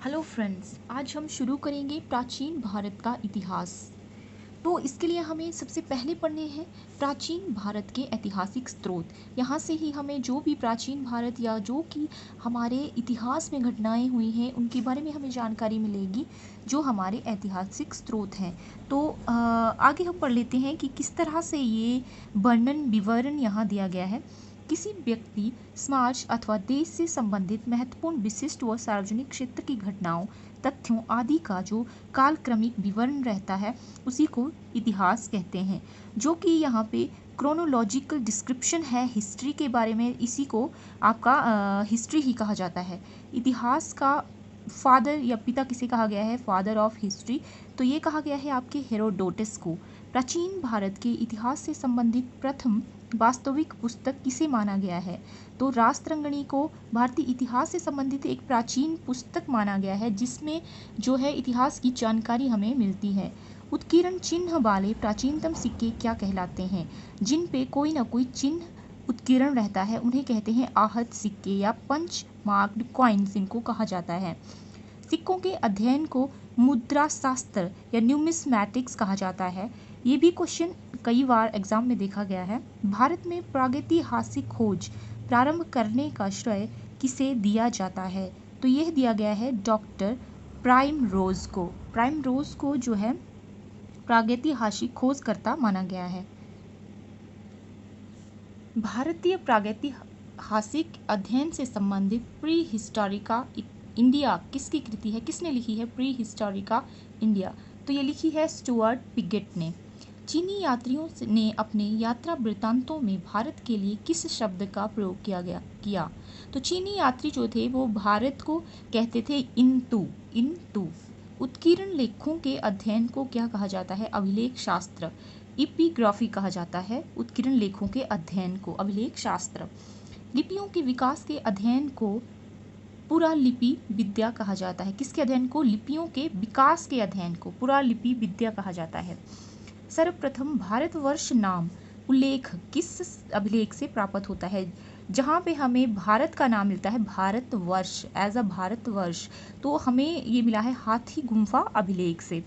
Hello friends, आज हम शुरू करेंगे प्राचीन भारत का इतिहास। तो इसके लिए हमें सबसे पहले पढ़ने हैं प्राचीन भारत के ऐतिहासिक स्रोत। यहाँ से ही हमें जो भी प्राचीन भारत या जो कि हमारे इतिहास में घटनाएं हुई हैं उनके बारे में हमें जानकारी मिलेगी, जो हमारे ऐतिहासिक स्रोत हैं। तो आगे हम पढ़ लेते हैं कि किस तरह से ये वर्णन विवरण यहाँ दिया गया है। किसी व्यक्ति, समाज अथवा देश से संबंधित महत्वपूर्ण, विशिष्ट व सार्वजनिक क्षेत्र की घटनाओं, तथ्यों आदि का जो कालक्रमिक विवरण रहता है उसी को इतिहास कहते हैं। जो कि यहाँ पे क्रोनोलॉजिकल डिस्क्रिप्शन है हिस्ट्री के बारे में, इसी को आपका हिस्ट्री ही कहा जाता है। इतिहास का फादर या पिता किसे कहा गया है? Father of history. तो ये कहा गया है आपके हेरोडोटस को। प्राचीन भारत के इतिहास से संबंधित प्रथम वास्तविक पुस्तक किसे माना गया है? तो राष्ट्रंगणी को भारतीय इतिहास से संबंधित एक प्राचीन पुस्तक माना गया है, जिसमें जो है इतिहास की जानकारी हमें मिलती है। उत्कीर्ण चिन्ह वाले प्राचीनतम सिक्के क्या कहलाते हैं? जिन पे कोई ना कोई चिन्ह उत्कीर्ण रहता है उन्हें कहते हैं आहत सिक्के या पंच मार्क्ड कॉइन्स इनको कहा जाता है। सिक्कों के अध्ययन को मुद्रा शास्त्र या न्यूमिस्मैटिक्स कहा जाता है। ये भी क्वेश्चन कई बार एग्जाम में देखा गया है। भारत में प्रागैतिहासिक खोज प्रारंभ करने का श्रेय किसे दिया जाता है? तो यह दिया गया है डॉक्टर प्राइम रोज को। प्राइम रोज को जो है प्रागैतिहासिक खोजकर्ता माना गया है। भारतीय प्रागैतिहासिक अध्ययन से संबंधित प्री हिस्टोरिका इंडिया किसकी कृति है? किसने लिखी है प्री हिस्टोरिका इंडिया? तो ये लिखी है स्टुअर्ट पिगेट ने। चीनी यात्रियों ने अपने यात्रा वृत्तांतों में भारत के लिए किस शब्द का प्रयोग किया? तो चीनी यात्री जो थे वो भारत को कहते थे इंतु। उत्कीर्ण लेखों के अध्ययन को क्या कहा जाता है? अभिलेख शास्त्र, इपिग्राफी कहा जाता है उत्कीर्ण लेखों के अध्ययन को, अभिलेख शास्त्र। लिपियों के विकास के अध्ययन को पुरालिपि विद्या कहा जाता है। किसके अध्ययन को? लिपियों के विकास के अध्ययन को पुरालिपि विद्या कहा जाता है। सर्वप्रथम भारतवर्ष नाम उल्लेख किस अभिलेख से प्राप्त होता है? जहाँ पे हमें भारत का नाम मिलता है भारतवर्ष, एज अ भारतवर्ष, तो हमें ये मिला है हाथी गुम्फा अभिलेख से।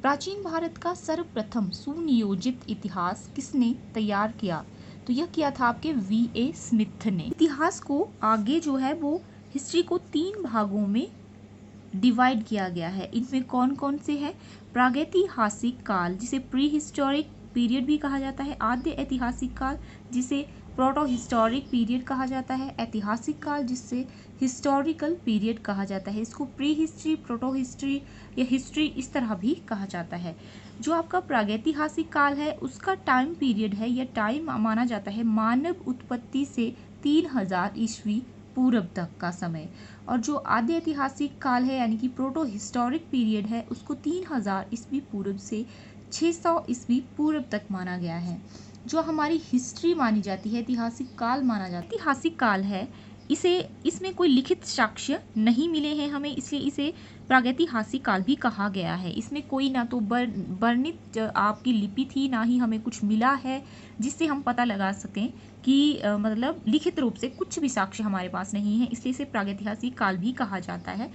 प्राचीन भारत का सर्वप्रथम सुनियोजित इतिहास किसने तैयार किया? तो यह किया था आपके V.A. स्मिथ ने। इतिहास को आगे जो है वो हिस्ट्री को 3 भागों में डिवाइड किया गया है। इनमें कौन कौन से हैं? प्रागैतिहासिक काल, जिसे प्री हिस्टोरिक पीरियड भी कहा जाता है। आद्य ऐतिहासिक काल, जिसे प्रोटो हिस्टोरिक पीरियड कहा जाता है। ऐतिहासिक काल, जिससे हिस्टोरिकल पीरियड कहा जाता है। इसको प्री हिस्ट्री, प्रोटो हिस्ट्री या हिस्ट्री इस तरह भी कहा जाता है। जो आपका प्रागैतिहासिक काल है उसका टाइम पीरियड है, यह टाइम माना जाता है मानव उत्पत्ति से 3000 ईस्वी पूर्व तक का समय। और जो आद्य ऐतिहासिक काल है यानी कि प्रोटो हिस्टोरिक पीरियड है उसको 3000 ईस्वी पूर्व से 600 ईस्वी पूर्व तक माना गया है। जो हमारी हिस्ट्री मानी जाती है, ऐतिहासिक काल माना जाता है, ऐतिहासिक काल है, इसमें कोई लिखित साक्ष्य नहीं मिले हैं हमें, इसलिए इसे प्रागैतिहासिक काल भी कहा गया है। इसमें कोई ना तो वर्णित आपकी लिपि थी, ना ही हमें कुछ मिला है जिससे हम पता लगा सकें कि मतलब लिखित रूप से कुछ भी साक्ष्य हमारे पास नहीं है, इसलिए इसे प्रागैतिहासिक काल भी कहा जाता है।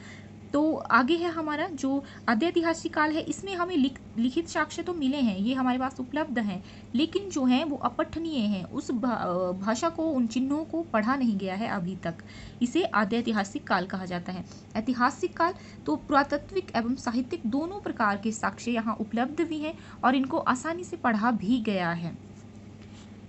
तो आगे है हमारा जो आद्य ऐतिहासिक काल है, इसमें हमें लिखित साक्ष्य तो मिले हैं, ये हमारे पास उपलब्ध हैं, लेकिन जो हैं वो अपठनीय हैं। उस भाषा को, उन चिन्हों को पढ़ा नहीं गया है अभी तक, इसे आद्य ऐतिहासिक काल कहा जाता है। ऐतिहासिक काल तो पुरातात्विक एवं साहित्यिक दोनों प्रकार के साक्ष्य यहाँ उपलब्ध भी हैं और इनको आसानी से पढ़ा भी गया है।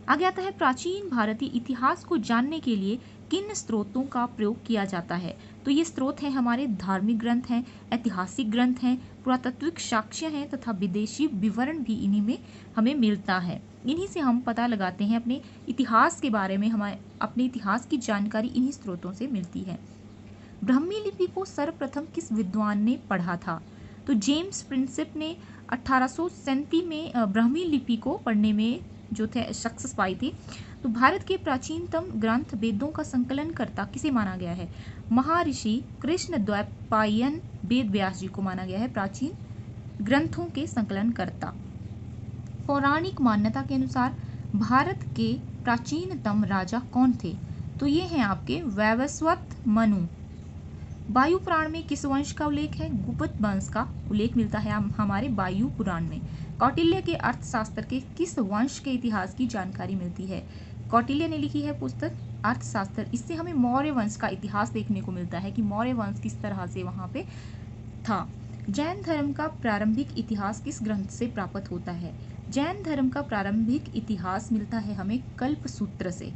आगे आता है प्राचीन भारतीय इतिहास को जानने के लिए किन स्रोतों का प्रयोग किया जाता है? तो ये स्रोत हैं हमारे धार्मिक ग्रंथ हैं, ऐतिहासिक ग्रंथ हैं, पुरातात्विक साक्ष्य हैं तथा विदेशी विवरण भी इन्हीं में हमें मिलता है। इन्हीं से हम पता लगाते हैं अपने इतिहास के बारे में, हमारे अपने इतिहास की जानकारी इन्हीं स्रोतों से मिलती है। ब्राह्मी लिपि को सर्वप्रथम किस विद्वान ने पढ़ा था? तो जेम्स प्रिंसेप ने 1837 में ब्राह्मी लिपि को पढ़ने में जो थे सक्सेस पाई थी। तो भारत के प्राचीनतम ग्रंथ वेदों का संकलन करता किसे माना गया है? महर्षि कृष्णद्वैपायन वेद व्यास जी को माना गया है प्राचीन ग्रंथों के संकलन करता। पौराणिक मान्यता के अनुसार भारत के प्राचीनतम राजा कौन थे? तो ये हैं आपके वैवस्वत मनु। वायु पुराण में किस वंश का उल्लेख है? गुप्त वंश का उल्लेख मिलता है हमारे वायु पुराण में। कौटिल्य के अर्थशास्त्र के किस वंश के इतिहास की जानकारी मिलती है? कौटिल्य ने लिखी है पुस्तक अर्थशास्त्र। इससे हमें मौर्य वंश का इतिहास देखने को मिलता है कि मौर्य वंश किस तरह से वहां पे था। जैन धर्म का प्रारंभिक इतिहास किस ग्रंथ से प्राप्त होता है? जैन धर्म का प्रारंभिक इतिहास मिलता है हमें कल्पसूत्र से।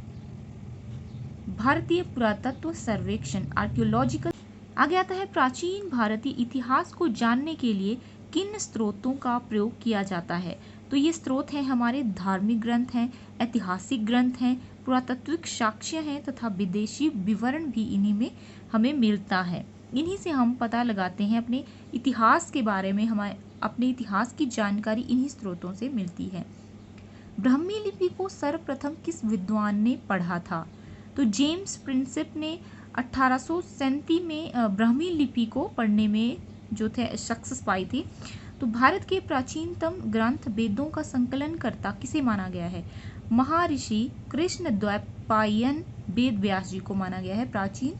भारतीय पुरातत्व सर्वेक्षण आर्कियोलॉजिकल। आगे आता है प्राचीन भारतीय इतिहास को जानने के लिए किन स्रोतों का प्रयोग किया जाता है? तो ये स्रोत हैं हमारे धार्मिक ग्रंथ हैं, ऐतिहासिक ग्रंथ हैं, पुरातात्विक साक्ष्य हैं तथा विदेशी विवरण भी इन्हीं में हमें मिलता है। इन्हीं से हम पता लगाते हैं अपने इतिहास के बारे में, हमारे अपने इतिहास की जानकारी इन्हीं स्रोतों से मिलती है। ब्राह्मी लिपि को सर्वप्रथम किस विद्वान ने पढ़ा था? तो जेम्स प्रिंसेप ने 1837 में ब्राह्मी लिपि को पढ़ने में जो थे सक्सेस पाई थी। तो भारत के प्राचीनतम ग्रंथ वेदों का संकलन करता किसे माना गया है? महर्षि कृष्ण द्वैपायन वेद व्यास जी को माना गया है प्राचीन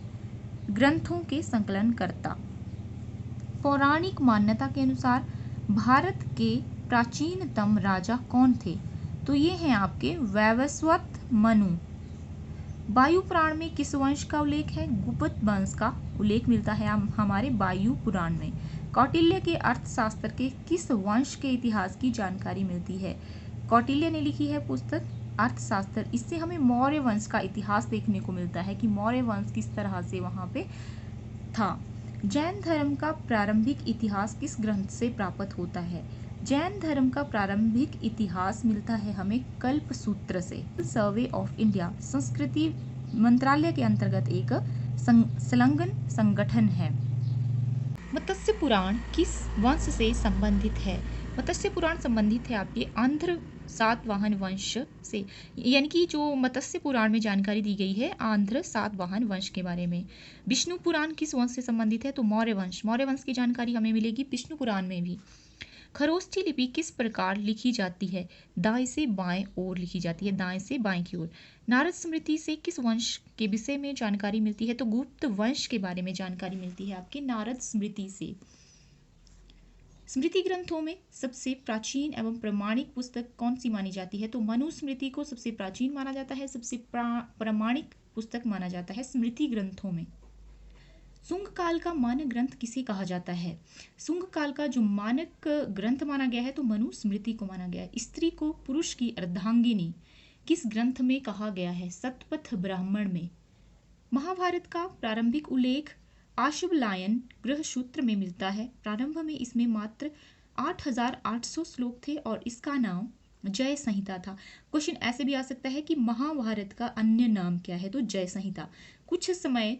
ग्रंथों के संकलन करता। पौराणिक मान्यता के अनुसार भारत के प्राचीनतम राजा कौन थे? तो ये हैं आपके वैवस्वत मनु। वायु पुराण में किस वंश का उल्लेख है? गुप्त वंश का उल्लेख मिलता है हमारे वायु पुराण में। कौटिल्य के अर्थशास्त्र के किस वंश के इतिहास की जानकारी मिलती है? कौटिल्य ने लिखी है पुस्तक अर्थशास्त्र। इससे हमें मौर्य वंश का इतिहास देखने को मिलता है कि मौर्य वंश किस तरह से वहां पे था। जैन धर्म का प्रारंभिक इतिहास किस ग्रंथ से प्राप्त होता है? जैन धर्म का प्रारंभिक इतिहास मिलता है हमें कल्पसूत्र से। सर्वे ऑफ इंडिया संस्कृति मंत्रालय के अंतर्गत एक संलग्न संगठन है। मत्स्य पुराण किस वंश से संबंधित है? मत्स्य पुराण संबंधित है आपके आंध्र सातवाहन वंश से, यानी कि जो मत्स्य पुराण में जानकारी दी गई है आंध्र सातवाहन वंश के बारे में। विष्णु पुराण किस वंश से संबंधित है? तो मौर्य वंश। मौर्य वंश की जानकारी हमें मिलेगी विष्णु पुराण में भी। खरोष्ठी लिपि किस प्रकार लिखी जाती है? दाएं से बाएं ओर लिखी जाती है, दाएं से बाएं की ओर। नारद स्मृति से किस वंश के विषय में जानकारी मिलती है? तो गुप्त वंश के बारे में जानकारी मिलती है आपके नारद स्मृति से। स्मृति ग्रंथों में सबसे प्राचीन एवं प्रमाणिक पुस्तक कौन सी मानी जाती है? तो मनुस्मृति को सबसे प्राचीन माना जाता है, सबसे प्रामाणिक पुस्तक माना जाता है स्मृति ग्रंथों में। शुंग काल का मानक ग्रंथ किसे कहा जाता है? शुंग काल का जो मानक ग्रंथ माना गया है तो मनुस्मृति को माना गया है। स्त्री को पुरुष की अर्धांगिनी किस ग्रंथ में कहा गया है? शतपथ ब्राह्मण में। महाभारत का प्रारंभिक उल्लेख आशुवलायन गृहसूत्र में मिलता है। प्रारंभ में इसमें मात्र 8800 श्लोक थे और इसका नाम जय संहिता था। क्वेश्चन ऐसे भी आ सकता है कि महाभारत का अन्य नाम क्या है? तो जय संहिता। कुछ समय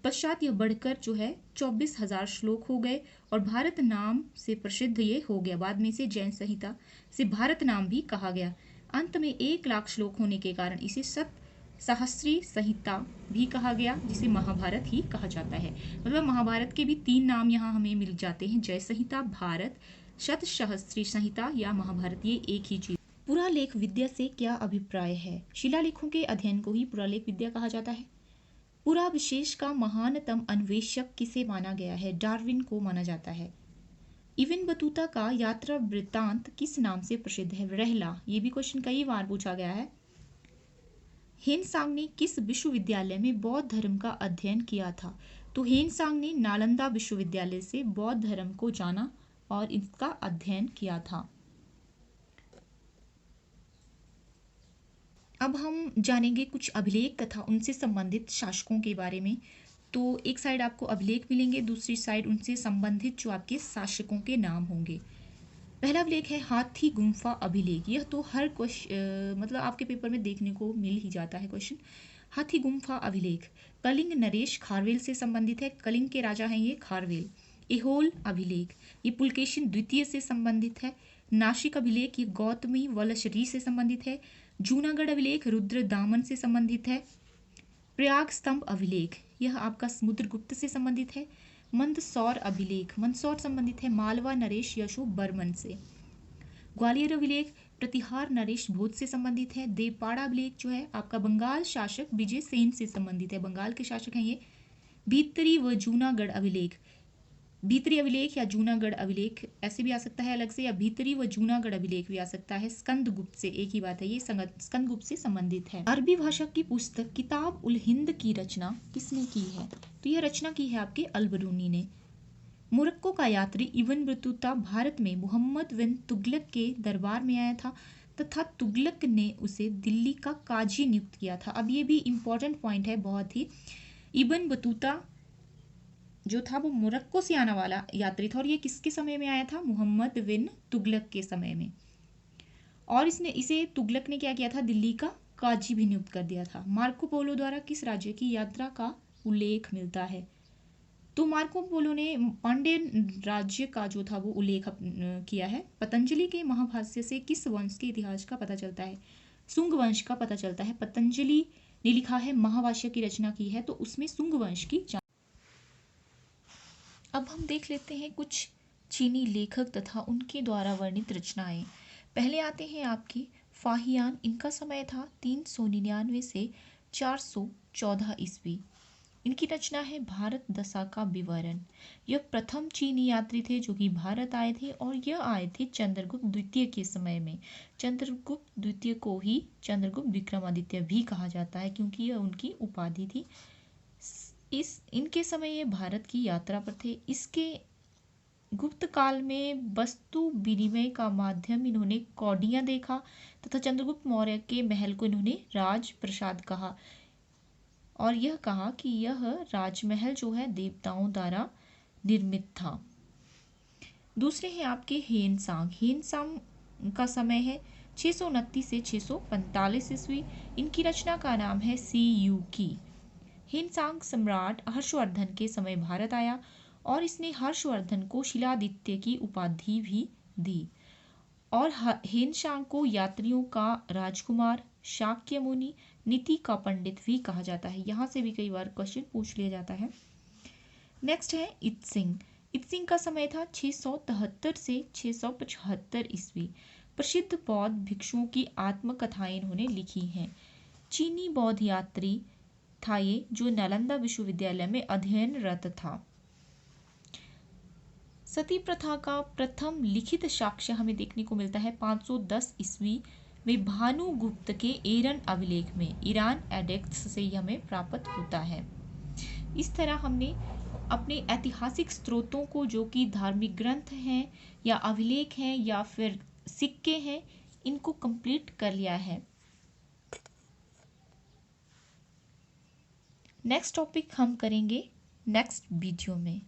पश्चात यह बढ़कर जो है 24,000 श्लोक हो गए और भारत नाम से प्रसिद्ध ये हो गया। बाद में इसे जैन संहिता से भारत नाम भी कहा गया। अंत में 1,00,000 श्लोक होने के कारण इसे सहस्त्री संहिता भी कहा गया, जिसे महाभारत ही कहा जाता है। मतलब महाभारत के भी 3 नाम यहाँ हमें मिल जाते हैं, जय संहिता, भारत, शतसहस्त्री संहिता या महाभारत, ये एक ही चीज। पुरालेख विद्या से क्या अभिप्राय है? शिलालेखों के अध्ययन को ही पुरालेख विद्या कहा जाता है। पुराविशेष का महानतम अन्वेषक किसे माना गया है? डार्विन को माना जाता है। इब्न बतूता का यात्रा वृत्तांत किस नाम से प्रसिद्ध है? रहला। ये भी क्वेश्चन कई बार पूछा गया है। हेनसांग ने किस विश्वविद्यालय में बौद्ध धर्म का अध्ययन किया था? तो हेनसांग ने नालंदा विश्वविद्यालय से बौद्ध धर्म को जाना और इसका अध्ययन किया था। अब हम जानेंगे कुछ अभिलेख तथा उनसे संबंधित शासकों के बारे में। तो एक साइड आपको अभिलेख मिलेंगे, दूसरी साइड उनसे संबंधित जो आपके शासकों के नाम होंगे। पहला अभिलेख है हाथी गुम्फा अभिलेख। यह तो हर मतलब आपके पेपर में देखने को मिल ही जाता है क्वेश्चन। हाथी गुम्फा अभिलेख कलिंग नरेश खारवेल से संबंधित है। कलिंग के राजा हैं ये खारवेल। एहोल अभिलेख ये पुलकेशिन द्वितीय से संबंधित है। नासिक अभिलेख ये गौतमी वलशरी से संबंधित है। जूनागढ़ अभिलेख रुद्र दामन से संबंधित है। प्रयाग स्तंभ अभिलेख यह आपका समुद्रगुप्त से संबंधित है। मंदसौर अभिलेख मंदसौर संबंधित है मालवा नरेश यशो बर्मन से। ग्वालियर अभिलेख प्रतिहार नरेश भोज से संबंधित है। देवपाड़ा अभिलेख जो है आपका बंगाल शासक विजय सेन से संबंधित है। बंगाल के शासक हैं ये। भीतरी व जूनागढ़ अभिलेख, भीतरी अभिलेख या जूनागढ़ अभिलेख ऐसे भी आ सकता है अलग से, या भीतरी व जूनागढ़ अभिलेख भी आ सकता है। स्कंदगुप्त से, एक ही बात है, ये स्कंदगुप्त से संबंधित है। अरबी भाषा की पुस्तक किताब उल हिंद की रचना किसने की है? तो यह रचना की है आपके अल-बरूनी ने। मोरक्को का यात्री इब्न बतूता भारत में मोहम्मद बिन तुगलक के दरबार में आया था तथा तुगलक ने उसे दिल्ली का काजी नियुक्त किया था। अब ये भी इम्पोर्टेंट पॉइंट है बहुत ही। इब्न बतूता जो था वो मोरक्को से आने वाला यात्री था, और ये किसके समय में आया था? मोहम्मद बिन तुगलक के समय में। और इसे तुगलक ने क्या किया था? दिल्ली का काजी भी नियुक्त कर दिया था। मार्को पोलो द्वारा किस राज्य की यात्रा का उल्लेख मिलता है? तो मार्को पोलो ने पांड्यन राज्य का जो था वो उल्लेख किया है। पतंजलि के महाभाष्य से किस वंश के इतिहास का पता चलता है? सुंग वंश का पता चलता है। पतंजलि ने लिखा है, महाभाष्य की रचना की है, तो उसमें सुंग वंश की। अब हम देख लेते हैं कुछ चीनी लेखक तथा उनके द्वारा वर्णित रचनाएं। पहले आते हैं आपकी फाहियान। इनका समय था 399 से 414 ईस्वी। इनकी रचना है भारत दशा का विवरण। यह प्रथम चीनी यात्री थे जो कि भारत आए थे, और यह आए थे चंद्रगुप्त द्वितीय के समय में। चंद्रगुप्त द्वितीय को ही चंद्रगुप्त विक्रमादित्य भी कहा जाता है, क्योंकि यह उनकी उपाधि थी। इनके समय ये भारत की यात्रा पर थे। इसके गुप्त काल में वस्तु विनिमय का माध्यम इन्होंने कौडियां देखा तथा चंद्रगुप्त मौर्य के महल को इन्होंने राजप्रसाद कहा, और यह कहा कि यह राजमहल जो है देवताओं द्वारा निर्मित था। दूसरे हैं आपके हेनसांग। हेनसांग का समय है 629 से 645 ईस्वी। इनकी रचना का नाम है सी यू की। हेनसांग सम्राट हर्षवर्धन के समय भारत आया, और इसने हर्षवर्धन को शिलादित्य की उपाधि भी दी, और हेनसांग को यात्रियों का राजकुमार, शाक्य मुनि, नीति का पंडित भी कहा जाता है। यहाँ से भी कई बार क्वेश्चन पूछ लिया जाता है। नेक्स्ट है इत्सिंग। इत्सिंग का समय था 673 से 675 ईस्वी। प्रसिद्ध बौद्ध भिक्षुओं की आत्मकथाएं इन्होंने लिखी हैं। चीनी बौद्ध यात्री था ये, जो नालंदा विश्वविद्यालय में अध्ययनरत था। सती प्रथा का प्रथम लिखित साक्ष्य हमें देखने को मिलता है 510 ईस्वी में भानुगुप्त के एरन अभिलेख में। ईरान एडेक्ट्स से हमें प्राप्त होता है। इस तरह हमने अपने ऐतिहासिक स्रोतों को, जो कि धार्मिक ग्रंथ हैं या अभिलेख हैं या फिर सिक्के हैं, इनको कंप्लीट कर लिया है। नेक्स्ट टॉपिक हम करेंगे नेक्स्ट वीडियो में।